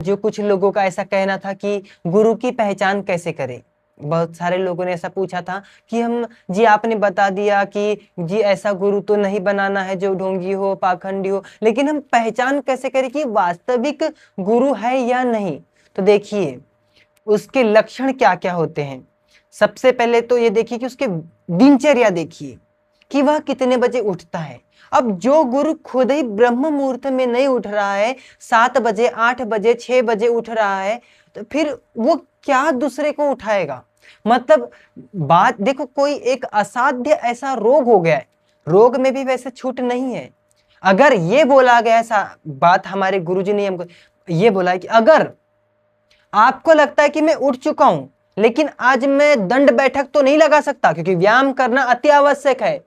जो कुछ लोगों का ऐसा कहना था कि गुरु की पहचान कैसे करें। बहुत सारे लोगों ने ऐसा पूछा था कि हम जी आपने बता दिया कि जी ऐसा गुरु तो नहीं बनाना है जो ढोंगी हो, पाखंडी हो, लेकिन हम पहचान कैसे करें कि वास्तविक गुरु है या नहीं। तो देखिए उसके लक्षण क्या क्या होते हैं। सबसे पहले तो ये देखिए कि उसके दिनचर्या देखिए कि वह कितने बजे उठता है। अब जो गुरु खुद ही ब्रह्म मुहूर्त में नहीं उठ रहा है, 7 बजे, 8 बजे, 6 बजे उठ रहा है, तो फिर वो क्या दूसरे को उठाएगा। मतलब बात देखो, कोई एक असाध्य ऐसा रोग हो गया है, रोग में भी वैसे छूट नहीं है। अगर ये बोला गया, ऐसा बात हमारे गुरुजी ने हमको ये बोला है कि अगर आपको लगता है कि मैं उठ चुका हूं, लेकिन आज मैं दंड बैठक तो नहीं लगा सकता क्योंकि व्यायाम करना अति आवश्यक है,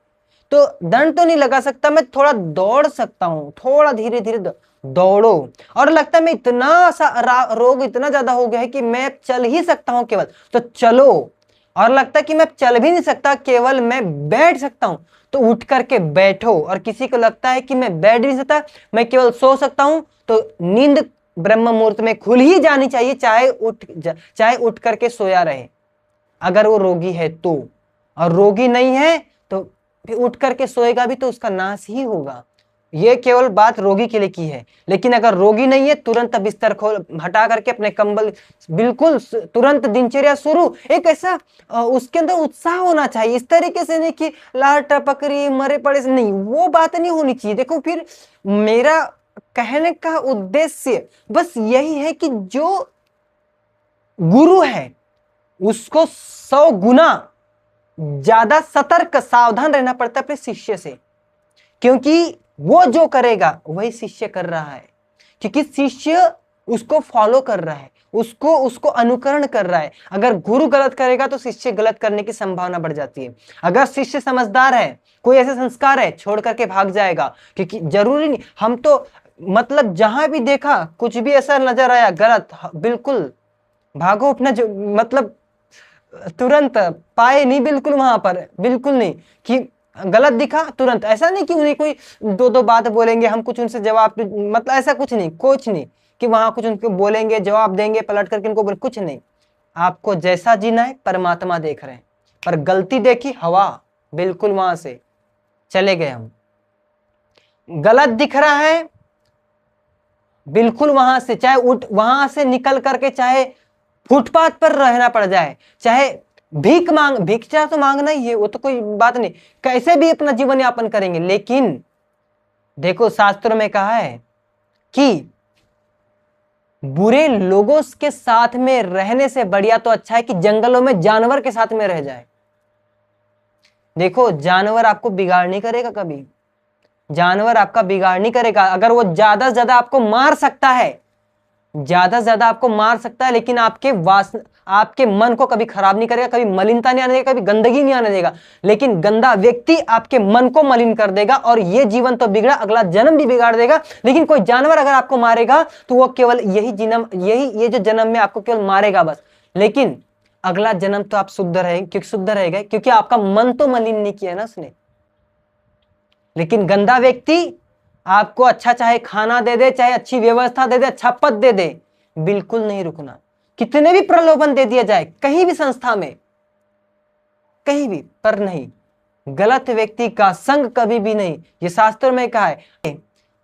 तो दंड तो नहीं लगा सकता, मैं थोड़ा दौड़ सकता हूं, थोड़ा धीरे धीरे दौड़ो। और लगता है मैं इतना सा रोग इतना ज्यादा हो गया है कि मैं चल ही सकता हूं केवल, तो चलो। और लगता है कि मैं चल भी नहीं सकता, केवल मैं बैठ सकता हूं, तो उठ करके बैठो। और किसी को लगता है कि मैं बैठ नहीं सकता, मैं केवल सो सकता हूं, तो नींद ब्रह्म मुहूर्त में खुल ही जानी चाहिए, चाहे उठ करके सोया रहे, अगर वो रोगी है तो। और रोगी नहीं है तो फिर उठ करके सोएगा भी तो उसका नाश ही होगा। ये केवल बात रोगी के लिए की है, लेकिन अगर रोगी नहीं है तुरंत बिस्तर खोल हटा करके अपने कंबल, बिल्कुल तुरंत दिनचर्या शुरू। एक ऐसा उसके अंदर उत्साह होना चाहिए, इस तरीके से नहीं कि लार टपक रही मरे पड़े से, नहीं, वो बात नहीं होनी चाहिए। देखो फिर मेरा कहने का उद्देश्य बस यही है कि जो गुरु है उसको 100 गुना ज्यादा सतर्क सावधान रहना पड़ता है अपने शिष्य से, क्योंकि वो जो करेगा वही शिष्य कर रहा है, क्योंकि शिष्य उसको फॉलो कर रहा है, उसको अनुकरण कर रहा है। अगर गुरु गलत करेगा तो शिष्य गलत करने की संभावना बढ़ जाती है। अगर शिष्य समझदार है, कोई ऐसे संस्कार है, छोड़ करके भाग जाएगा, क्योंकि जरूरी नहीं, हम तो मतलब जहां भी देखा कुछ भी ऐसा नजर आया गलत, बिल्कुल भागो अपना, जो मतलब तुरंत पाए नहीं, बिल्कुल वहां पर बिल्कुल नहीं कि गलत दिखा तुरंत, ऐसा नहीं कि उन्हें कोई दो दो बात बोलेंगे, हम कुछ उनसे जवाब, मतलब ऐसा कुछ नहीं, कुछ नहीं कि वहां कुछ उनको बोलेंगे, जवाब देंगे पलट करके उनको कुछ नहीं। आपको जैसा जीना है परमात्मा देख रहे हैं, पर गलती देखी हवा, बिल्कुल वहां से चले गए हम। गलत दिख रहा है बिल्कुल वहां से, चाहे उठ वहां से निकल करके चाहे फुटपाथ पर रहना पड़ जाए, चाहे भिक्षा तो मांगना ही है, वो तो कोई बात नहीं, कैसे भी अपना जीवन यापन करेंगे। लेकिन देखो शास्त्रों में कहा है कि बुरे लोगों के साथ में रहने से बढ़िया तो अच्छा है कि जंगलों में जानवर के साथ में रह जाए। देखो जानवर आपको बिगाड़ नहीं करेगा कभी, जानवर आपका बिगाड़ नहीं करेगा। अगर वो ज्यादा से ज्यादा आपको मार सकता है, ज्यादा से ज्यादा आपको मार सकता है, लेकिन आपके मन को कभी खराब नहीं करेगा, कभी मलिनता नहीं आने देगा, कभी गंदगी नहीं आने देगा। लेकिन गंदा व्यक्ति आपके मन को मलिन कर देगा, और ये जीवन तो बिगड़ा, अगला जन्म भी बिगाड़ देगा। लेकिन कोई जानवर अगर आपको मारेगा तो वो केवल ये जो जन्म में आपको केवल मारेगा बस, लेकिन अगला जन्म तो आप शुद्ध रहेगा, क्योंकि आपका मन तो मलिन नहीं किया ना उसने। लेकिन गंदा व्यक्ति आपको अच्छा चाहे खाना दे दे, चाहे अच्छी व्यवस्था दे दे, अच्छा पद दे दे, बिल्कुल नहीं रुकना। कितने भी प्रलोभन दे दिया जाए कहीं भी संस्था में, कहीं भी, पर नहीं, गलत व्यक्ति का संग कभी भी नहीं। ये शास्त्र में कहा है,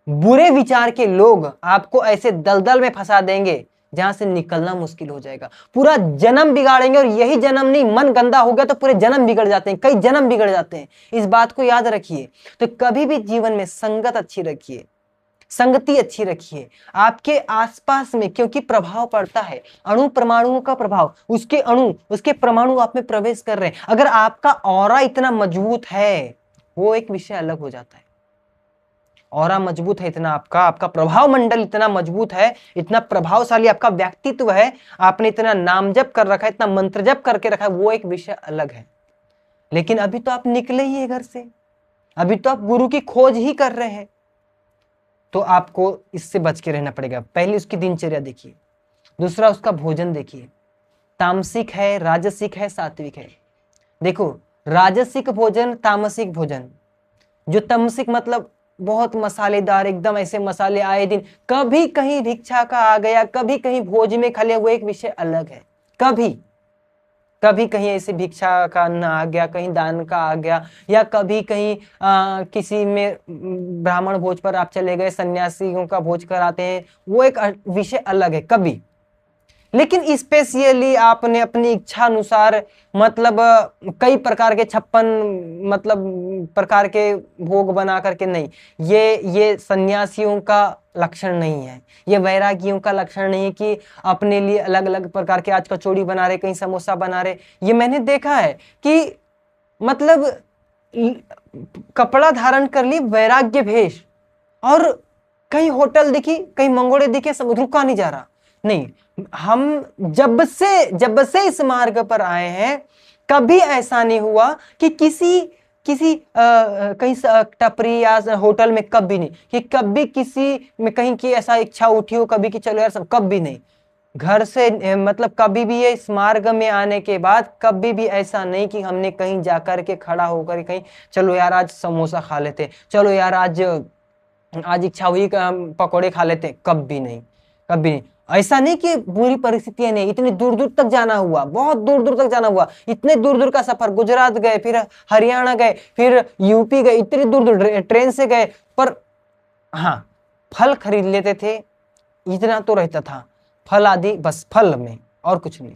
बुरे विचार के लोग आपको ऐसे दलदल में फंसा देंगे जहां से निकलना मुश्किल हो जाएगा, पूरा जन्म बिगाड़ेंगे। और यही जन्म नहीं, मन गंदा हो गया तो पूरे जन्म बिगड़ जाते हैं, कई जन्म बिगड़ जाते हैं, इस बात को याद रखिए। तो कभी भी जीवन में संगत अच्छी रखिए, संगति अच्छी रखिए आपके आसपास में, क्योंकि प्रभाव पड़ता है, अणु परमाणुओं का प्रभाव, उसके अणु उसके परमाणु आप में प्रवेश कर रहे हैं। अगर आपका ऑरा इतना मजबूत है, वो एक विषय अलग हो जाता है। ऑरा मजबूत है इतना, आपका प्रभाव मंडल इतना मजबूत है, इतना प्रभावशाली आपका व्यक्तित्व है, आपने इतना नाम जप कर रखा है, इतना मंत्र जप करके रखा है, वो एक विषय अलग है। लेकिन अभी तो आप निकले ही है घर से, अभी तो आप गुरु की खोज ही कर रहे हैं, तो आपको इससे बच के रहना पड़ेगा। पहले उसकी दिनचर्या देखिए, दूसरा उसका भोजन देखिए, तामसिक है, राजसिक है, सात्विक है। देखो राजसिक भोजन, तामसिक भोजन, जो तामसिक मतलब बहुत मसालेदार, एकदम ऐसे मसाले आए दिन, कभी कहीं भिक्षा का आ गया, कभी कहीं भोज में खले, वो एक विषय अलग है। कभी कभी कहीं ऐसे भिक्षा का अन्न आ गया, कहीं दान का आ गया, या कभी कहीं किसी में ब्राह्मण भोज पर आप चले गए, सन्यासियों का भोज कराते हैं, वो एक विषय अलग है कभी। लेकिन स्पेशली आपने अपनी इच्छा अनुसार मतलब कई प्रकार के 56 मतलब प्रकार के भोग बना करके नहीं, ये सन्यासियों का लक्षण नहीं है, ये वैरागियों का लक्षण नहीं है कि अपने लिए अलग अलग प्रकार के आज कचौड़ी बना रहे, कहीं समोसा बना रहे। ये मैंने देखा है कि मतलब कपड़ा धारण कर ली वैराग्य भेष, और कहीं होटल दिखी, कहीं मंगोड़े दिखे, सब रुका नहीं जा रहा। नहीं, हम जब से इस मार्ग पर आए हैं, कभी ऐसा नहीं हुआ कि किसी कहीं टपरी या होटल में, कभी नहीं कि कभी किसी में कहीं की ऐसा इच्छा उठी हो कभी कि चलो यार सब, कभी नहीं। घर से मतलब कभी भी ये इस मार्ग में आने के बाद कभी भी ऐसा नहीं कि हमने कहीं जाकर के खड़ा होकर कहीं चलो यार आज समोसा खा लेते, चलो यार आज इच्छा हुई कि हम पकौड़े खा लेते, कभी नहीं, कभी नहीं। ऐसा नहीं कि बुरी परिस्थितियां नहीं, इतनी दूर दूर तक जाना हुआ, बहुत दूर दूर तक जाना हुआ, इतने दूर दूर का सफर, गुजरात गए, फिर हरियाणा गए, फिर यूपी गए, इतनी दूर दूर ट्रेन से गए, पर हाँ फल खरीद लेते थे, इतना तो रहता था, फल आदि बस, फल में और कुछ नहीं,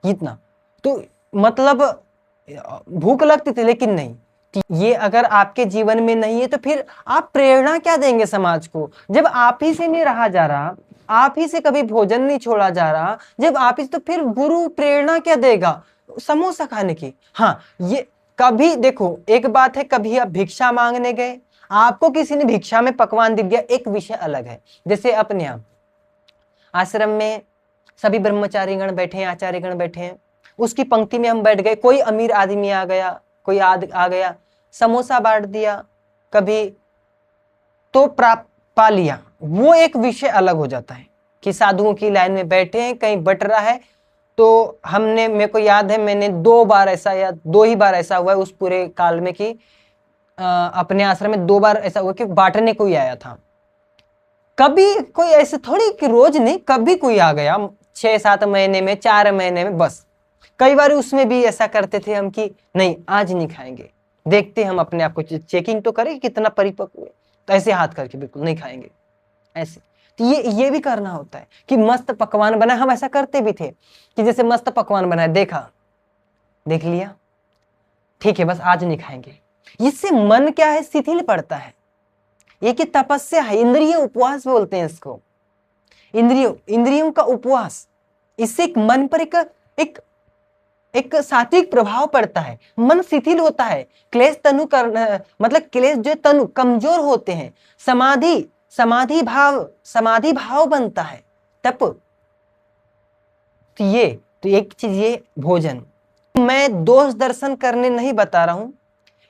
इतना तो मतलब भूख लगती थी, लेकिन नहीं। ये अगर आपके जीवन में नहीं है तो फिर आप प्रेरणा क्या देंगे समाज को, जब आप ही से नहीं रहा जा रहा, आप ही से कभी भोजन नहीं छोड़ा जा रहा, जब आप ही, तो फिर गुरु प्रेरणा क्या देगा समोसा खाने की। हाँ, ये कभी देखो, एक बात है कभी आप भिक्षा मांगने गए, आपको किसी ने भिक्षा में पकवान दे दिया, एक विषय अलग है। जैसे अपने यहाँ आश्रम में सभी ब्रह्मचारीगण बैठे हैं, आचार्यगण बैठे हैं, उसकी पंक्ति में हम बैठ गए, कोई अमीर आदमी आ गया, कोई आ गया, समोसा बांट दिया, कभी तो पा लिया, वो एक विषय अलग हो जाता है कि साधुओं की लाइन में बैठे हैं, कहीं बट रहा है, तो हमने, मेरे को याद है मैंने 2 बार ऐसा, या 2 ही बार ऐसा हुआ है उस पूरे काल में कि अपने आश्रम में 2 बार ऐसा हुआ कि बांटने कोई आया था। कभी कोई ऐसे थोड़ी कि रोज नहीं, कभी कोई आ गया 6-7 महीने में, 4 महीने में, बस। कई बार उसमें भी ऐसा करते थे हम कि नहीं आज नहीं खाएंगे, देखते हम अपने आप को, चेकिंग तो करें कितना परिपक्व है, तो ऐसे हाथ करके बिल्कुल नहीं खाएंगे, ऐसे। तो ये भी करना होता है कि मस्त पकवान बनाए, हम ऐसा करते भी थे कि जैसे मस्त पकवान बनाए, देखा, देख लिया, ठीक है बस आज नहीं खाएंगे। इससे मन क्या है, शिथिल पड़ता है, ये कि तपस्या है, इंद्रिय उपवास बोलते हैं इसको, इंद्रियों का उपवास। इससे एक मन पर एक सात्विक प्रभाव पड़ता है, मन शिथिल होता है, क्लेश तनु कर मतलब क्लेश जो तनु कमजोर होते हैं, समाधि भाव बनता है, तप। तो एक चीज ये भोजन, मैं दोष दर्शन करने नहीं बता रहा हूं,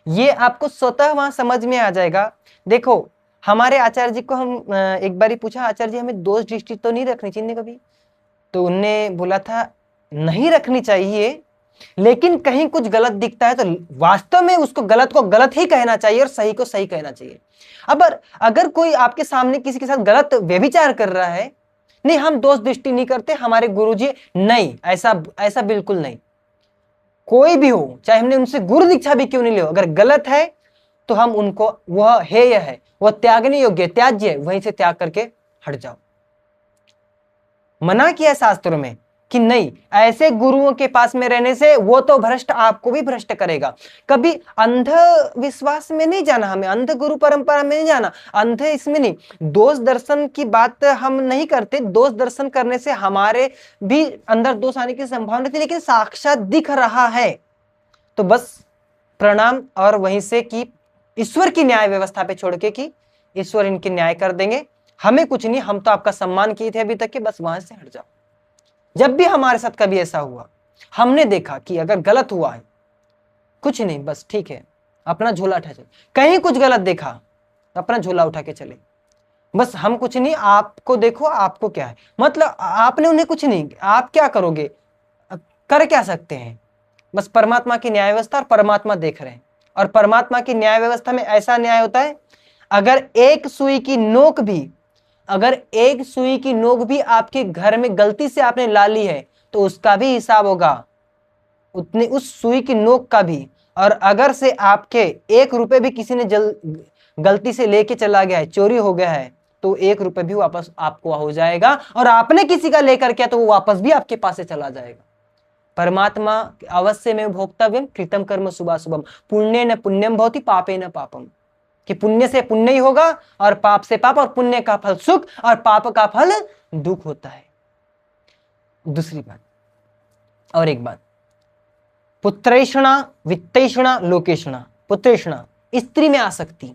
ये आपको स्वतः वहां समझ में आ जाएगा। देखो हमारे आचार्य जी को हम एक बार ही पूछा, आचार्य जी हमें दोष दृष्टि तो नहीं रखनी चाहिए कभी, तो उनने बोला था नहीं रखनी चाहिए, लेकिन कहीं कुछ गलत दिखता है तो वास्तव में उसको गलत को गलत ही कहना चाहिए और सही को सही कहना चाहिए। अब अगर कोई आपके सामने किसी के साथ गलत व्यभिचार कर रहा है, नहीं हम दोष दृष्टि नहीं करते, हमारे गुरुजी, नहीं, ऐसा बिल्कुल नहीं। कोई भी हो, चाहे हमने उनसे गुरु दीक्षा भी क्यों नहीं ले, अगर गलत है तो हम उनको, वह हेय है, वह त्यागने योग्य, त्याज्य है, वहीं से त्याग करके हट जाओ। मना किया है शास्त्रों में कि नहीं, ऐसे गुरुओं के पास में रहने से वो तो भ्रष्ट, आपको भी भ्रष्ट करेगा। कभी अंध विश्वास में नहीं जाना, हमें अंध गुरु परंपरा में नहीं जाना, अंध इसमें नहीं। दोष दर्शन की बात हम नहीं करते, दोष दर्शन करने से हमारे भी अंदर दोष आने की संभावना थी, लेकिन साक्षात दिख रहा है तो बस प्रणाम, और वहीं से कि ईश्वर की न्याय व्यवस्था पे छोड़ के कि ईश्वर इनके न्याय कर देंगे, हमें कुछ नहीं, हम तो आपका सम्मान किए थे अभी तक के, बस वहां से हट जाओ। जब भी हमारे साथ कभी ऐसा हुआ, हमने देखा कि अगर गलत हुआ है, कुछ नहीं, बस ठीक है, अपना झोला उठा चले, कहीं कुछ गलत देखा तो अपना झोला उठा के चले, बस हम कुछ नहीं, आपको देखो, आपको क्या है मतलब, आपने उन्हें कुछ नहीं, आप क्या करोगे, कर क्या सकते हैं, बस परमात्मा की न्याय व्यवस्था, और परमात्मा देख रहे हैं, और परमात्मा की न्याय व्यवस्था में ऐसा न्याय होता है, अगर एक सुई की नोक भी अगर एक सुई की नोक भी आपके घर में गलती से आपने ला ली है तो उसका भी हिसाब होगा, उतने उस सुई की नोक का भी। और अगर से आपके 1 रुपए भी किसी ने गलती से लेके चला गया है, चोरी हो गया है, तो 1 रुपए भी वापस आपको हो जाएगा, और आपने किसी का लेकर किया तो वो वापस भी आपके पास से चला जाएगा। परमात्मा अवश्य में भोक्तव्यम कृतम कर्म शुभाशुभम पुण्य न पुण्यम भवति पापे न पापम, कि पुण्य से पुण्य ही होगा और पाप से पाप, और पुण्य का फल सुख और पाप का फल दुख होता है। दूसरी बात, और एक बात, पुत्रेषणा वित्तेषणा लोकेषणा। पुत्रेषणा, स्त्री में आसक्ति,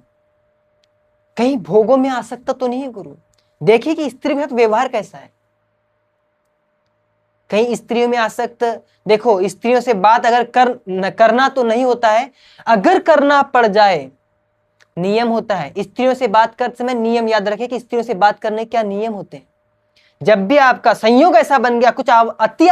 कहीं भोगों में आसक्त तो नहीं है गुरु? देखिए कि स्त्री के साथ व्यवहार कैसा है। कहीं स्त्रियों में आसक्त, देखो स्त्रियों से बात अगर करना तो नहीं होता है, अगर करना पड़ जाए नियम होता है। स्त्रियों से बात करते समय नियम याद रखें कि स्त्रियों से बात करने के क्या नियम होते हैं। जब भी आपका संयोग ऐसा बन गया कुछ अति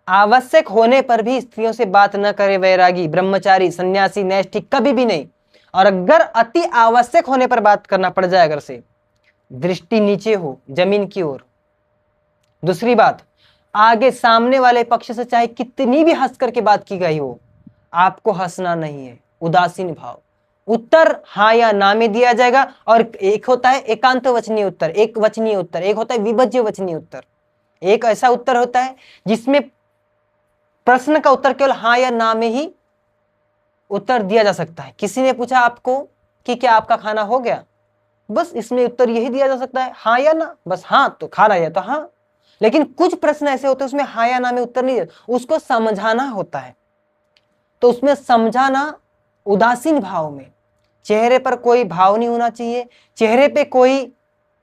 आवश्यक होने पर भी स्त्रियों से बात न करे वैरागी, ब्रह्मचारी, सन्यासी, नैष्ठिक, कभी भी नहीं। और अगर अति आवश्यक होने पर बात करना पड़ जाए, अगर से दृष्टि नीचे हो जमीन की ओर। दूसरी बात, आगे सामने वाले पक्ष से चाहे कितनी भी हंस करके बात की गई हो, आपको हंसना नहीं है, उदासीन भाव। उत्तर हाँ या ना में दिया जाएगा। और एक होता है एकांत वचनीय उत्तर, एक वचनीय उत्तर, एक होता है विभज्य वचनीय उत्तर। एक ऐसा उत्तर होता है जिसमें प्रश्न का उत्तर केवल हाँ या ना में ही उत्तर दिया जा सकता है। किसी ने पूछा आपको कि क्या आपका खाना हो गया, बस इसमें उत्तर यही दिया जा सकता है हाँ या ना, बस हाँ तो खा रहा है तो हाँ। लेकिन कुछ प्रश्न ऐसे होते हैं उसमें हाँ या ना में उत्तर नहीं, उसको समझाना होता है। तो उसमें समझाना उदासीन भाव में, चेहरे पर कोई भाव नहीं होना चाहिए, चेहरे पे कोई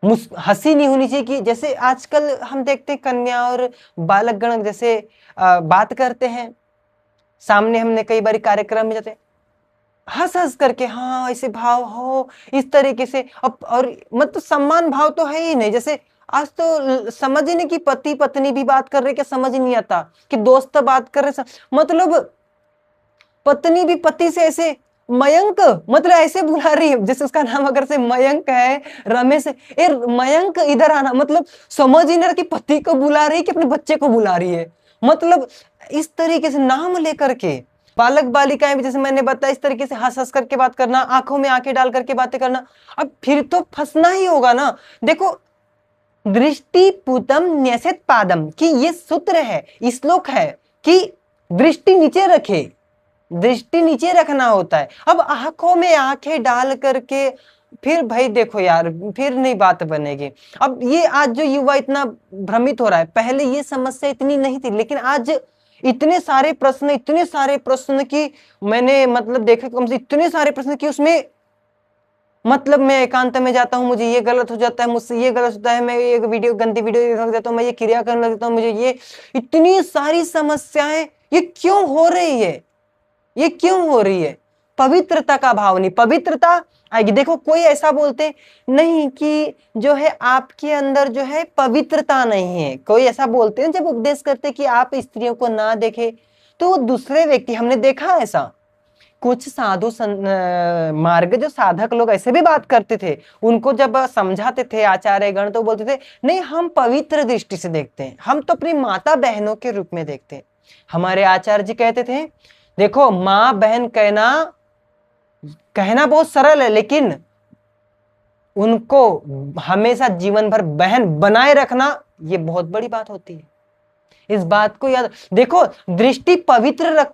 हंसी नहीं होनी चाहिए। कि जैसे आजकल हम देखते हैं कन्या और बालक गण जैसे बात करते हैं, सामने हमने कई बार कार्यक्रम में जाते हंस हंस करके, हाँ ऐसे भाव हो इस तरीके से। और मतलब सम्मान भाव तो है ही नहीं। जैसे आज तो समझ ही नहीं कि पति पत्नी भी बात कर रहे, क्या समझ ही नहीं आता कि दोस्त बात कर रहे, मतलब पत्नी भी पति से ऐसे मयंक, मतलब ऐसे बुला रही है जैसे उसका नाम अगर से मयंक है, रमेश, ए मयंक इधर आना, मतलब समझ ही नहीं रहा कि पति को बुला रही है कि अपने बच्चे को बुला रही है। मतलब इस तरीके से नाम लेकर के बालक बालिकाएं भी जैसे मैंने बताया इस तरीके से हंस हंस करके बात करना, आंखों में आंखें डाल करके बातें करना, अब फिर तो फंसना ही होगा ना। देखो दृष्टि पूतम न्यसेत पादम, कि ये सूत्र है, श्लोक है कि दृष्टि नीचे रखे, दृष्टि नीचे रखना होता है। अब आंखों में आंखें डाल करके फिर भाई देखो यार, फिर नहीं बात बनेगी। अब ये आज जो युवा इतना भ्रमित हो रहा है, पहले ये समस्या इतनी नहीं थी, लेकिन आज इतने सारे प्रश्न की मैंने मतलब देखे, कम से इतने सारे प्रश्न की उसमें मतलब मैं एकांत में जाता हूँ, मुझे ये गलत हो जाता है, मुझसे ये गलत होता है, मैं ये गंदी वीडियो देख देता हूँ, मैं ये क्रिया करने लगता हूँ, मुझे ये इतनी सारी समस्याएं ये क्यों हो रही है, ये क्यों हो रही है? पवित्रता का भाव नहीं, पवित्रता आएगी। देखो कोई ऐसा बोलते नहीं कि जो है आपके अंदर जो है पवित्रता नहीं है, कोई ऐसा बोलते हैं जब उपदेश करते कि आप स्त्रियों को ना देखे, तो वो दूसरे व्यक्ति, हमने देखा ऐसा कुछ साधु मार्ग जो साधक लोग ऐसे भी बात करते थे, उनको जब समझाते थे आचार्य गण तो बोलते थे नहीं हम पवित्र दृष्टि से देखते हैं, हम तो अपनी माता बहनों के रूप में देखते हैं। हमारे आचार्य जी कहते थे देखो माँ बहन कहना बहुत सरल है, लेकिन उनको हमेशा जीवन भर बहन बनाए रखना ये बहुत बड़ी बात होती है। इस बात को याद देखो, दृष्टि पवित्र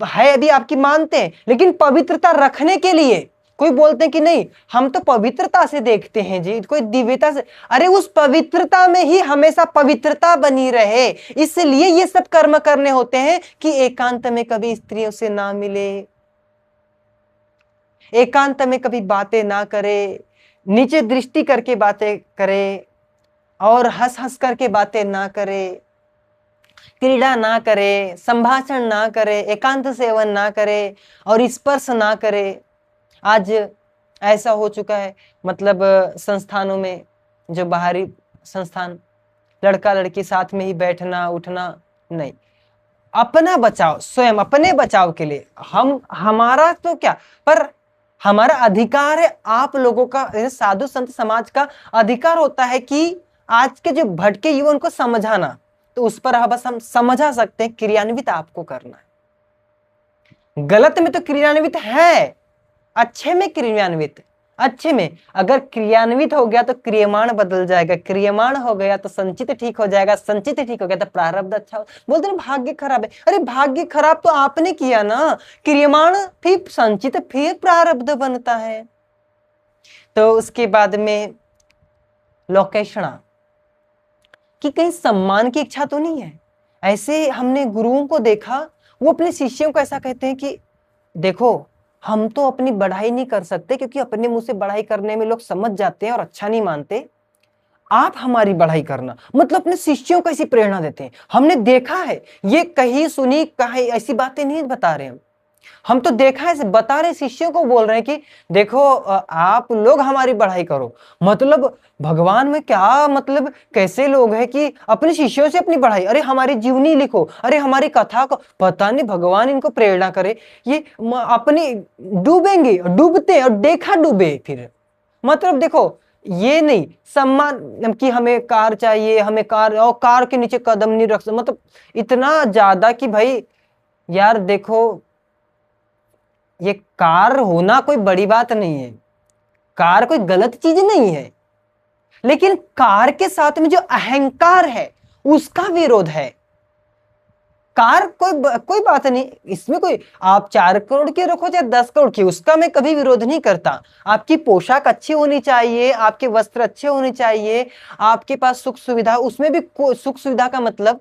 है अभी आपकी मानते हैं, लेकिन पवित्रता रखने के लिए कोई बोलते हैं कि नहीं हम तो पवित्रता से देखते हैं जी, कोई दिव्यता से, अरे उस पवित्रता में ही हमेशा पवित्रता बनी रहे, इसलिए ये सब कर्म करने होते हैं कि एकांत में कभी स्त्रियों से ना मिले, एकांत में कभी बातें ना करे, नीचे दृष्टि करके बातें करे, और हंस हंस करके बातें ना करे, क्रीड़ा ना करे, संभाषण ना करे, एकांत सेवन ना करे, और स्पर्श ना करे। आज ऐसा हो चुका है, मतलब संस्थानों में जो बाहरी संस्थान, लड़का लड़की साथ में ही बैठना उठना नहीं, अपना बचाव, स्वयं अपने बचाव के लिए हम, हमारा तो क्या, पर हमारा अधिकार है, आप लोगों का, साधु संत समाज का अधिकार होता है कि आज के जो भटके युवा उनको समझाना। तो उस पर बस हम समझा सकते हैं, क्रियान्वित आपको करना है। गलत में तो क्रियान्वित है, अच्छे में क्रियान्वित, अच्छे में अगर क्रियान्वित हो गया तो क्रियमाण बदल जाएगा, क्रियमाण हो गया तो संचित ठीक हो जाएगा, संचित ठीक हो गया तो प्रारब्ध अच्छा हो। बोलते ना भाग्य खराब है, अरे भाग्य खराब तो आपने किया ना, क्रियमाण फिर संचित फिर प्रारब्ध बनता है। तो उसके बाद में लोकेशणा कि कहीं सम्मान की इच्छा तो नहीं है। ऐसे हमने गुरुओं को देखा, वो अपने शिष्यों को ऐसा कहते हैं कि देखो हम तो अपनी बढ़ाई नहीं कर सकते क्योंकि अपने मुंह से बढ़ाई करने में लोग समझ जाते हैं और अच्छा नहीं मानते, आप हमारी बढ़ाई करना। मतलब अपने शिष्यों को ऐसी प्रेरणा देते हैं। हमने देखा है, ये कहीं सुनी कहीं ऐसी बातें नहीं बता रहे हम तो देखा है, बता रहे शिष्यों को बोल रहे हैं कि देखो आप लोग हमारी बढ़ाई करो। मतलब भगवान में क्या, मतलब कैसे लोग हैं कि अपने शिष्यों से अपनी बढ़ाई, अरे हमारी जीवनी लिखो, अरे हमारी कथा को, पता नहीं भगवान इनको प्रेरणा करे, ये अपनी डूबेंगे, डूबते और देखा डूबे फिर। मतलब देखो ये नहीं सम्मान कि हमें कार चाहिए, हमें कार, और कार के नीचे कदम नहीं रख सकते, मतलब इतना ज्यादा कि भाई यार देखो ये कार होना कोई बड़ी बात नहीं है, कार कोई गलत चीज नहीं है, लेकिन कार के साथ में जो अहंकार है उसका विरोध है। कार कोई बात नहीं, इसमें कोई आप 4 करोड़ की रखो चाहे 10 करोड़ की, उसका मैं कभी विरोध नहीं करता। आपकी पोशाक अच्छी होनी चाहिए, आपके वस्त्र अच्छे होने चाहिए, आपके पास सुख सुविधा, उसमें भी सुख सुविधा का मतलब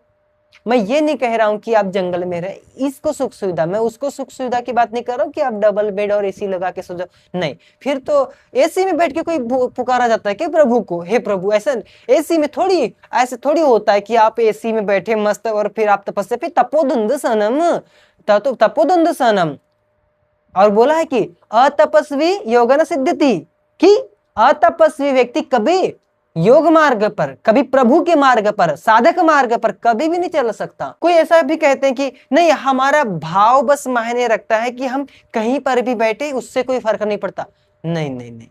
मैं ये नहीं कह रहा हूं कि आप जंगल में रहे, इसको सुख सुविधा, मैं उसको सुख सुविधा की बात नहीं कर रहा हूं कि आप डबल बेड और एसी लगा के सो जाओ, नहीं। फिर तो एसी में बैठ के कोई पुकारा जाता है कि प्रभु को, हे प्रभु, ऐसा एसी में थोड़ी, ऐसे थोड़ी होता है कि आप एसी में बैठे मस्त और फिर आप तपस्या, फिर तपोधुंध सनम, तपोधुंध सनम। और बोला है कि अतपस्वी योग न सिद्ध्यति, कि अतपस्वी व्यक्ति कभी योग मार्ग पर, कभी प्रभु के मार्ग पर, साधक मार्ग पर कभी भी नहीं चल सकता। कोई ऐसा भी कहते हैं कि नहीं हमारा भाव बस मायने रखता है कि हम कहीं पर भी बैठे उससे कोई फर्क नहीं पड़ता। नहीं नहीं नहीं,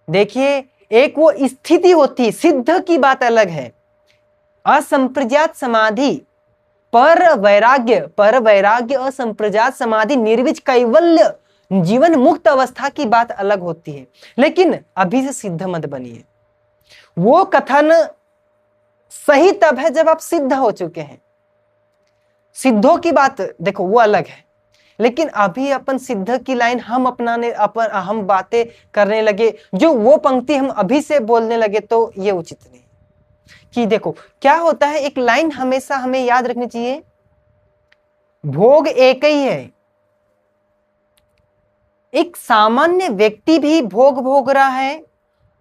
देखिए एक वो स्थिति होती है, सिद्ध की बात अलग है। असंप्रज्ञात समाधि, पर वैराग्य असंप्रज्ञात समाधि, निर्विच कैवल्य, जीवन मुक्त अवस्था की बात अलग होती है। लेकिन अभी से सिद्ध मत बनिए, वो कथन सही तब है जब आप सिद्ध हो चुके हैं। सिद्धों की बात देखो वो अलग है, लेकिन अभी अपन सिद्ध की लाइन हम अपनाने, हम बातें करने लगे, जो वो पंक्ति हम अभी से बोलने लगे, तो ये उचित नहीं। कि देखो क्या होता है, एक लाइन हमेशा हमें याद रखनी चाहिए, भोग एक ही है। एक सामान्य व्यक्ति भी भोग भोग रहा है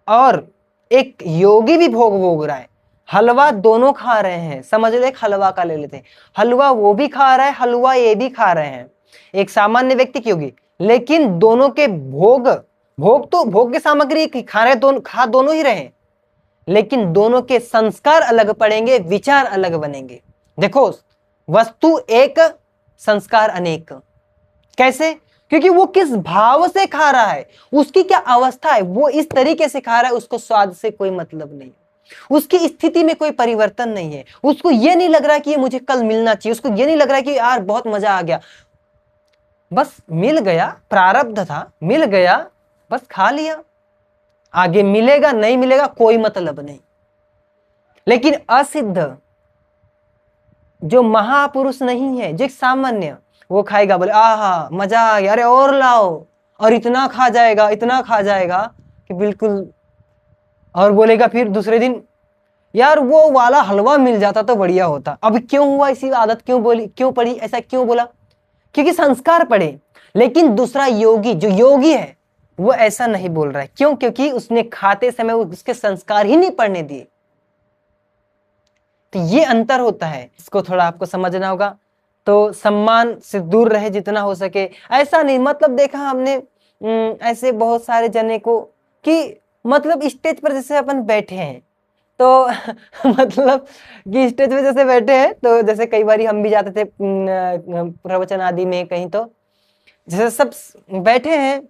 और एक योगी भी भोग भोग रहा है। हलवा दोनों खा रहे हैं, समझ लो, एक हलवा का ले लेते हैं, हलवा वो भी खा रहा है, हलवा ये भी खा रहे हैं, एक सामान्य व्यक्ति की योगी, लेकिन दोनों के भोग तो भोग की सामग्री खा रहे, दोनों ही रहे, लेकिन दोनों के संस्कार अलग पड़ेंगे, विचार अलग बनेंगे। देखो वस्तु एक, संस्कार अनेक। कैसे? क्योंकि वो किस भाव से खा रहा है, उसकी क्या अवस्था है, वो इस तरीके से खा रहा है, उसको स्वाद से कोई मतलब नहीं, उसकी स्थिति में कोई परिवर्तन नहीं है, उसको ये नहीं लग रहा कि ये मुझे कल मिलना चाहिए, उसको ये नहीं लग रहा कि यार बहुत मजा आ गया, बस मिल गया, प्रारब्ध था, मिल गया, बस खा लिया, आगे मिलेगा नहीं मिलेगा कोई मतलब नहीं। लेकिन असिद्ध जो महापुरुष नहीं है, जो सामान्य, वो खाएगा, बोले आहा मजा आ गया, अरे और लाओ, और इतना खा जाएगा, इतना खा जाएगा कि बिल्कुल, और बोलेगा फिर दूसरे दिन यार वो वाला हलवा मिल जाता तो बढ़िया होता। अब क्यों हुआ, इसी आदत क्यों पड़ी, ऐसा क्यों बोला? क्योंकि संस्कार पड़े। लेकिन दूसरा योगी, जो योगी है, वो ऐसा नहीं बोल रहा है। क्यों? क्योंकि उसने खाते समय उसके संस्कार ही नहीं पड़ने दिए। तो ये अंतर होता है, इसको थोड़ा आपको समझना होगा। तो सम्मान से दूर रहे जितना हो सके। ऐसा नहीं, मतलब देखा हमने ऐसे बहुत सारे जने को कि मतलब स्टेज पर जैसे अपन बैठे हैं तो मतलब कि स्टेज पे जैसे बैठे हैं, तो जैसे कई बार हम भी जाते थे प्रवचन आदि में कहीं, तो जैसे सब बैठे हैं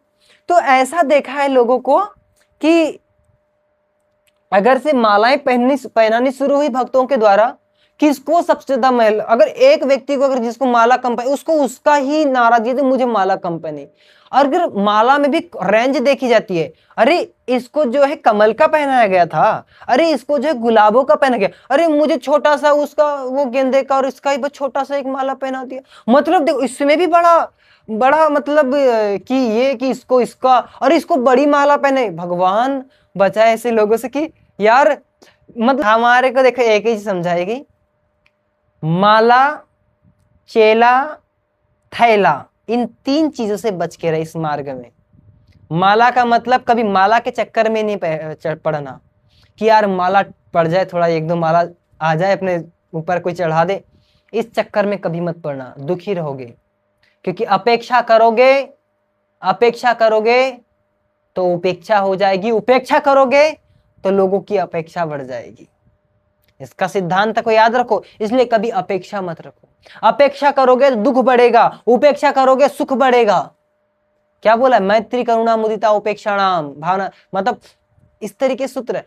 तो ऐसा देखा है लोगों को कि अगर से मालाएं पहनानी शुरू हुई भक्तों के द्वारा, किसको सबसे ज्यादा महल, अगर एक व्यक्ति को, अगर जिसको माला कम पहने, उसको उसका ही नारा दिया तो मुझे माला कम पहने। और अगर माला में भी रेंज देखी जाती है, अरे इसको जो है कमल का पहनाया गया था, अरे इसको जो है गुलाबों का पहना गया, अरे मुझे छोटा सा उसका वो गेंदे का और इसका ही बस छोटा सा एक माला पहना दिया। मतलब देखो इसमें भी बड़ा बड़ा मतलब कि ये कि इसको इसका और इसको बड़ी माला पहने। भगवान बचाए ऐसे लोगों से कि यार मतलब हमारे को देखो एक ही चीज समझाएगी, माला, चेला, थैला, इन 3 चीजों से बच के रहे इस मार्ग में। माला का मतलब कभी माला के चक्कर में नहीं पड़ना कि यार माला पड़ जाए, थोड़ा 1-2 माला आ जाए अपने ऊपर कोई चढ़ा दे, इस चक्कर में कभी मत पड़ना, दुखी रहोगे। क्योंकि अपेक्षा करोगे तो उपेक्षा हो जाएगी, उपेक्षा करोगे तो लोगों की अपेक्षा बढ़ जाएगी। इसका सिद्धांत को याद रखो, इसलिए कभी अपेक्षा मत रखो। अपेक्षा करोगे तो दुख बढ़ेगा, उपेक्षा करोगे सुख बढ़ेगा। क्या बोला, मैत्री करुणा मुदिता उपेक्षाणाम भावना, मतलब इस तरीके सूत्र है।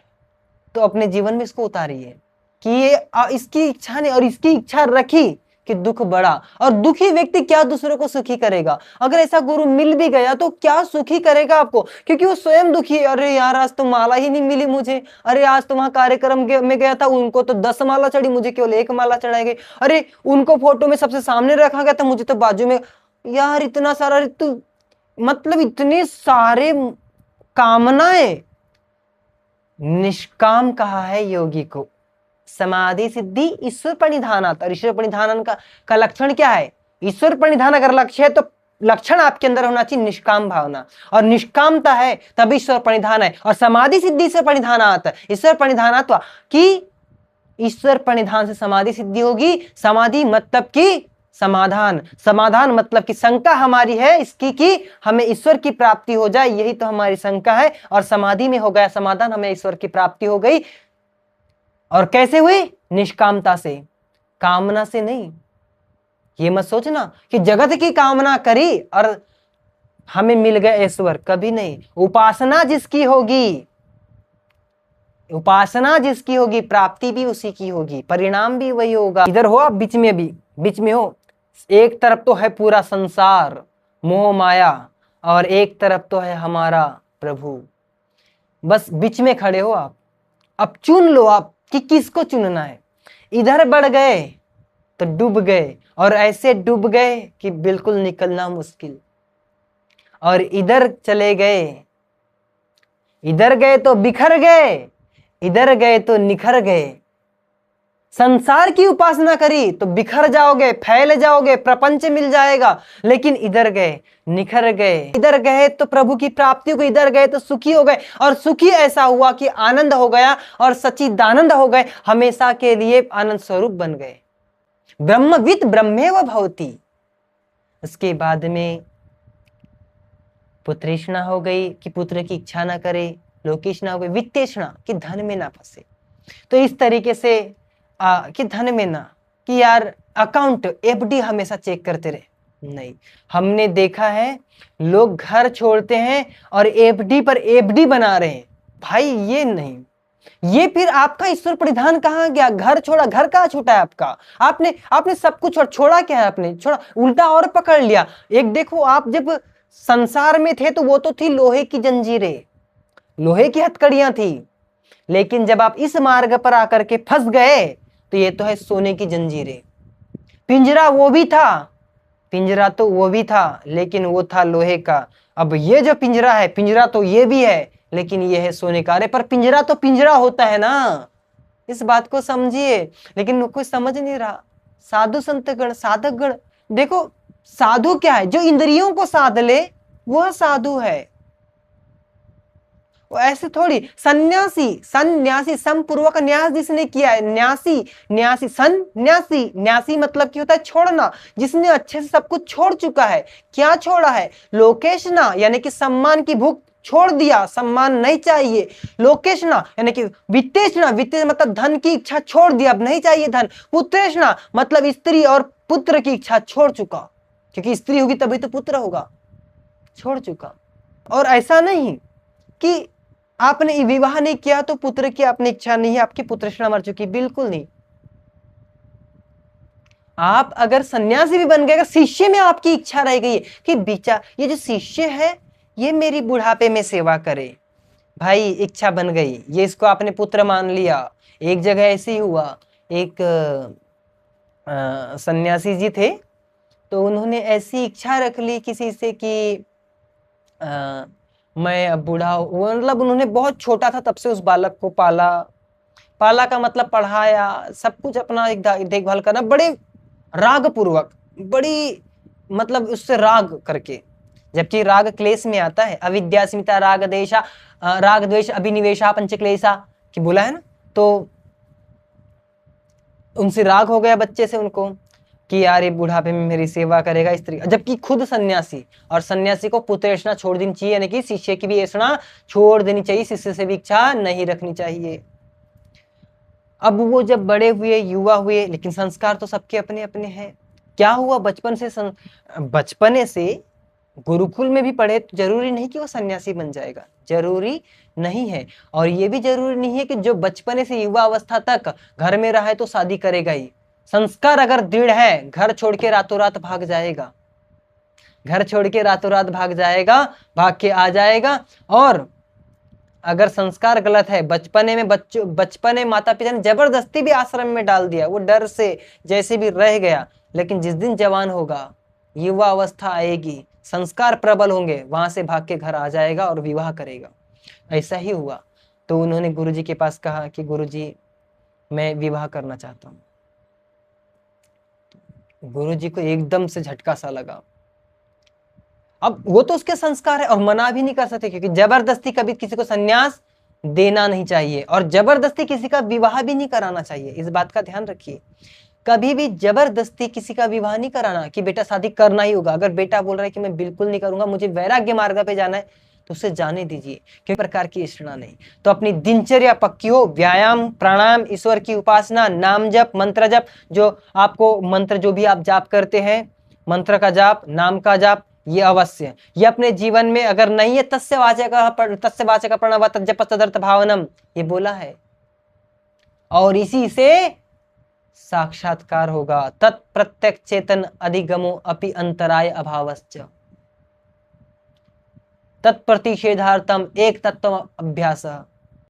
तो अपने जीवन में इसको उतारिए कि ये इसकी इच्छा ने और इसकी इच्छा रखी कि दुख बढ़ा, और दुखी व्यक्ति क्या दूसरों को सुखी करेगा। अगर ऐसा गुरु मिल भी गया तो क्या सुखी करेगा आपको, क्योंकि वो स्वयं दुखी है। अरे यार आज तो माला ही नहीं मिली मुझे, अरे आज तो वहां कार्यक्रम में गया था, उनको तो 10 माला चढ़ी, मुझे केवल 1 माला चढ़ाई गई। अरे उनको फोटो में सबसे सामने रखा गया था, मुझे तो बाजू में। यार इतना सारा ऋतु, मतलब इतने सारे कामनाएं। निष्काम कहा है योगी को, समाधि सिद्धि ईश्वर प्रणिधानात्। और ईश्वर प्रणिधान का लक्षण क्या है, ईश्वर प्रणिधान अगर लक्ष्य है तो लक्षण आपके अंदर होना चाहिए निष्काम भावना, और निष्कामता है तब ईश्वर प्रणिधान है। और समाधि सिद्धि से प्रणिधानात्, ईश्वर प्रणिधानात् कि ईश्वर प्रणिधान से समाधि सिद्धि होगी। समाधि मतलब कि समाधान, समाधान मतलब कि शंका हमारी है इसकी कि हमें ईश्वर की प्राप्ति हो जाए, यही तो हमारी शंका है। और समाधि में हो गया समाधान, हमें ईश्वर की प्राप्ति हो गई। और कैसे हुई, निष्कामता से, कामना से नहीं। ये मत सोचना कि जगत की कामना करी और हमें मिल गए ईश्वर, कभी नहीं। उपासना जिसकी होगी, उपासना जिसकी होगी, प्राप्ति भी उसी की होगी, परिणाम भी वही होगा। इधर हो आप बीच में, भी बीच में हो, एक तरफ तो है पूरा संसार मोह माया, और एक तरफ तो है हमारा प्रभु। बस बीच में खड़े हो आप। अब चुन लो आप कि किसको चुनना है। इधर बढ़ गए तो डूब गए, और ऐसे डूब गए कि बिल्कुल निकलना मुश्किल। और इधर चले गए, इधर गए तो बिखर गए, इधर गए तो निखर गए। संसार की उपासना करी तो बिखर जाओगे, फैल जाओगे, प्रपंच मिल जाएगा। लेकिन इधर गए निखर गए, इधर गए तो प्रभु की प्राप्ति हो गई, इधर गए तो सुखी हो गए। और सुखी ऐसा हुआ कि आनंद हो गया और सच्चिदानंद हो गए, हमेशा के लिए आनंद स्वरूप बन गए। ब्रह्मवित् ब्रह्मेव भवति। उसके बाद में पुत्रेष्णा हो गई कि पुत्र की इच्छा ना करे, लोकेष्णा हो गई, वित्तेष्णा कि धन में ना फंसे। तो इस तरीके से कि धन में ना, कि यार अकाउंट एफडी हमेशा चेक करते रहे, नहीं। हमने देखा है लोग घर छोड़ते हैं और एफडी पर एफडी बना रहे हैं। भाई ये नहीं, ये फिर आपका ईश्वर परिधान कहाँ गया। घर छोड़ा, घर कहाँ छूटा है आपका। आपने सब कुछ छोड़ा क्या है, आपने छोड़ा, उल्टा और पकड़ लिया। एक देखो, आप जब संसार में थे तो वो तो थी लोहे की जंजीरें, लोहे की हथकड़ियां थी। लेकिन जब आप इस मार्ग पर आकर के फंस गए तो ये तो है सोने की जंजीरें। पिंजरा वो भी था, पिंजरा तो वो भी था, लेकिन वो था लोहे का। अब ये जो पिंजरा है, पिंजरा तो ये भी है, लेकिन ये है सोने का। अरे पर पिंजरा तो पिंजरा होता है ना, इस बात को समझिए। लेकिन कोई समझ नहीं रहा। साधु संत गण, साधक गण, देखो साधु क्या है, जो इंद्रियों को साध ले वह साधु है। वो ऐसे थोड़ी। सन्यासी, सन्यासी समपूर्वक न्यास जिसने किया है, न्यासी, न्यासी, सन्यासी, न्यासी मतलब क्या होता है, छोड़ना। जिसने अच्छे से सब कुछ छोड़ चुका है। क्या छोड़ा है, लोकेशना यानी कि सम्मान की भूख छोड़ दिया, सम्मान नहीं चाहिए। लोकेशना यानी कि वित्तेशना, वित्तेश मतलब धन की इच्छा छोड़ दिया, अब नहीं चाहिए धन। पुत्रेशना मतलब स्त्री और पुत्र की इच्छा छोड़ चुका, क्योंकि स्त्री होगी तभी तो पुत्र होगा, छोड़ चुका। और ऐसा नहीं कि आपने विवाह नहीं किया तो पुत्र की आपने इच्छा नहीं है, आपकी पुत्रष्णा मर चुकी, बिल्कुल नहीं। आप अगर सन्यासी भी बन गए, अगर शिष्य में आपकी इच्छा रह गई है कि बेचा ये जो शिष्य है ये मेरी बुढ़ापे में सेवा करे, भाई इच्छा बन गई, ये इसको आपने पुत्र मान लिया। एक जगह ऐसे ही हुआ, एक सन्यासी जी थे, तो उन्होंने ऐसी इच्छा रख ली किसी से कि मैं अब बूढ़ा हूँ, मतलब उन्होंने बहुत छोटा था तब से उस बालक को पाला, पाला का मतलब पढ़ाया, सब कुछ अपना एक देखभाल करना, बड़े राग पूर्वक, बड़ी मतलब उससे राग करके, जबकि राग क्लेश में आता है, अविद्या स्मिता राग देशा राग द्वेष अभिनिवेशा पंचक्लेशा कि बोला है ना, तो उनसे राग हो गया बच्चे से उनको कि यार ये बुढ़ापे में मेरी सेवा करेगा इस तरीके, जबकि खुद सन्यासी, और सन्यासी को पुत्रेषणा छोड़ देनी चाहिए, यानी कि शिष्य की भी ऐसा छोड़ देनी चाहिए, शिष्य से भी इच्छा नहीं रखनी चाहिए। अब वो जब बड़े हुए, युवा हुए, लेकिन संस्कार तो सबके अपने अपने हैं। क्या हुआ, बचपने से गुरुकुल में भी पढ़े तो जरूरी नहीं कि वो सन्यासी बन जाएगा, जरूरी नहीं है। और ये भी जरूरी नहीं है कि जो बचपने से युवा अवस्था तक घर में रहा है तो शादी करेगा ही। संस्कार अगर दृढ़ है, घर छोड़ के रातों रात भाग जाएगा, घर छोड़ के रातों रात भाग जाएगा, भाग के आ जाएगा। और अगर संस्कार गलत है, बचपने माता पिता ने जबरदस्ती भी आश्रम में डाल दिया, वो डर से जैसे भी रह गया, लेकिन जिस दिन जवान होगा, युवा अवस्था आएगी, संस्कार प्रबल होंगे, वहां से भाग के घर आ जाएगा और विवाह करेगा। ऐसा ही हुआ। तो उन्होंने गुरुजी के पास कहा कि गुरुजी मैं विवाह करना चाहता हूँ। गुरुजी को एकदम से झटका सा लगा। अब वो तो उसके संस्कार है और मना भी नहीं कर सकते, क्योंकि जबरदस्ती कभी किसी को संन्यास देना नहीं चाहिए, और जबरदस्ती किसी का विवाह भी नहीं कराना चाहिए। इस बात का ध्यान रखिए, कभी भी जबरदस्ती किसी का विवाह नहीं कराना कि बेटा शादी करना ही होगा। अगर बेटा बोल रहा है कि मैं बिल्कुल नहीं करूंगा, मुझे वैराग्य मार्ग पे जाना है, तो उसे जाने दीजिए, किसी प्रकार की इष्टना नहीं। तो अपनी दिनचर्या पक्की हो, व्यायाम, प्राणायाम, ईश्वर की उपासना, नाम जप, मंत्र जप, जो आपको मंत्र जो भी आप जाप करते हैं, मंत्र का जाप, नाम का जाप, ये अवश्य, ये अपने जीवन में अगर नहीं है, तस्य वाचक प्रणव तज्जप तदर्थ भावनम, ये बोला है, और इसी से साक्षात्कार होगा। तत्प्रत्यक्ष चेतन अधिगमो अपि अंतराय अभावश्च तत्प्रतिषेधार्थम एक तत्व अभ्यास।